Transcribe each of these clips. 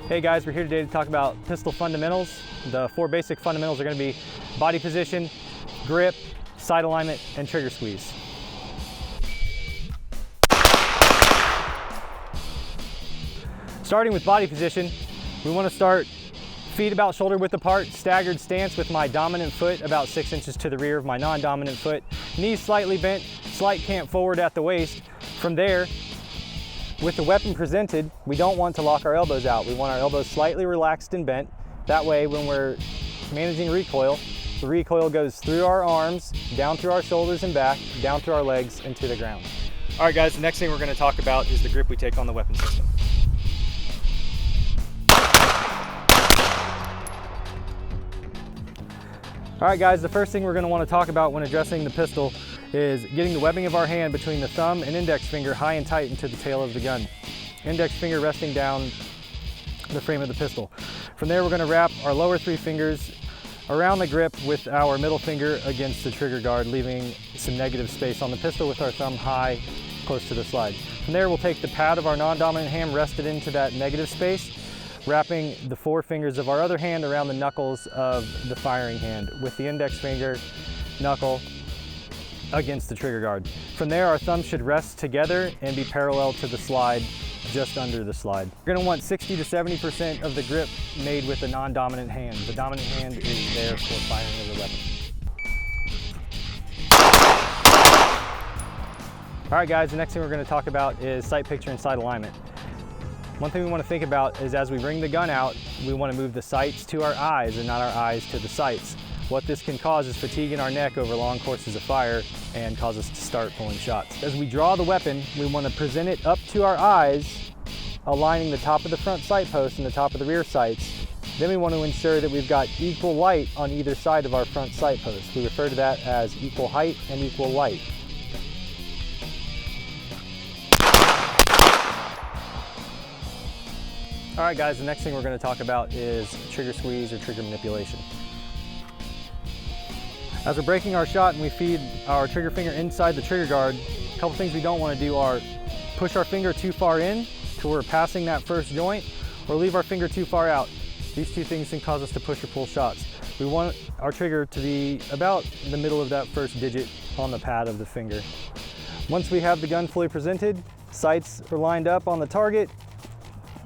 Hey guys, we're here today to talk about pistol fundamentals. The 4 basic fundamentals are going to be body position, grip, sight alignment, and trigger squeeze. Starting with body position, we want to start feet about shoulder width apart, staggered stance with my dominant foot about 6 inches to the rear of my non-dominant foot, knees slightly bent, slight cant forward at the waist. From there, with the weapon presented, we don't want to lock our elbows out. We want our elbows slightly relaxed and bent. That way, when we're managing recoil, the recoil goes through our arms, down through our shoulders and back, down through our legs, and to the ground. All right guys, the next thing we're going to talk about is the grip we take on the weapon system. All right guys, the first thing we're going to want to talk about when addressing the pistol is getting the webbing of our hand between the thumb and index finger high and tight into the tail of the gun. Index finger resting down the frame of the pistol. From there, we're going to wrap our lower 3 fingers around the grip with our middle finger against the trigger guard, leaving some negative space on the pistol with our thumb high close to the slide. From there, we'll take the pad of our non-dominant hand rested into that negative space, wrapping the 4 fingers of our other hand around the knuckles of the firing hand with the index finger knuckle against the trigger guard. From there, our thumbs should rest together and be parallel to the slide, just under the slide. You're going to want 60 to 70% of the grip made with the non-dominant hand. The dominant hand is there for firing of the weapon. All right guys, the next thing we're going to talk about is sight picture and sight alignment. One thing we want to think about is as we bring the gun out, we want to move the sights to our eyes and not our eyes to the sights. What this can cause is fatigue in our neck over long courses of fire and cause us to start pulling shots. As we draw the weapon, we want to present it up to our eyes, aligning the top of the front sight post and the top of the rear sights. Then we want to ensure that we've got equal light on either side of our front sight post. We refer to that as equal height and equal light. All right guys, the next thing we're going to talk about is trigger squeeze or trigger manipulation. As we're breaking our shot and we feed our trigger finger inside the trigger guard, a couple things we don't want to do are push our finger too far in till we're passing that first joint, or leave our finger too far out. These 2 things can cause us to push or pull shots. We want our trigger to be about the middle of that first digit on the pad of the finger. Once we have the gun fully presented, sights are lined up on the target,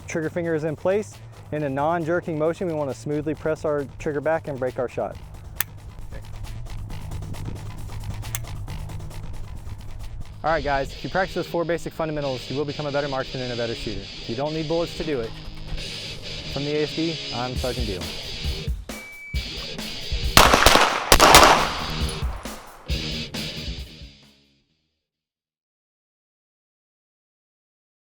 trigger finger is in place. In a non-jerking motion, we want to smoothly press our trigger back and break our shot. All right guys, if you practice those 4 basic fundamentals, you will become a better marksman and a better shooter. You don't need bullets to do it. From the ASD, I'm Sergeant Deal.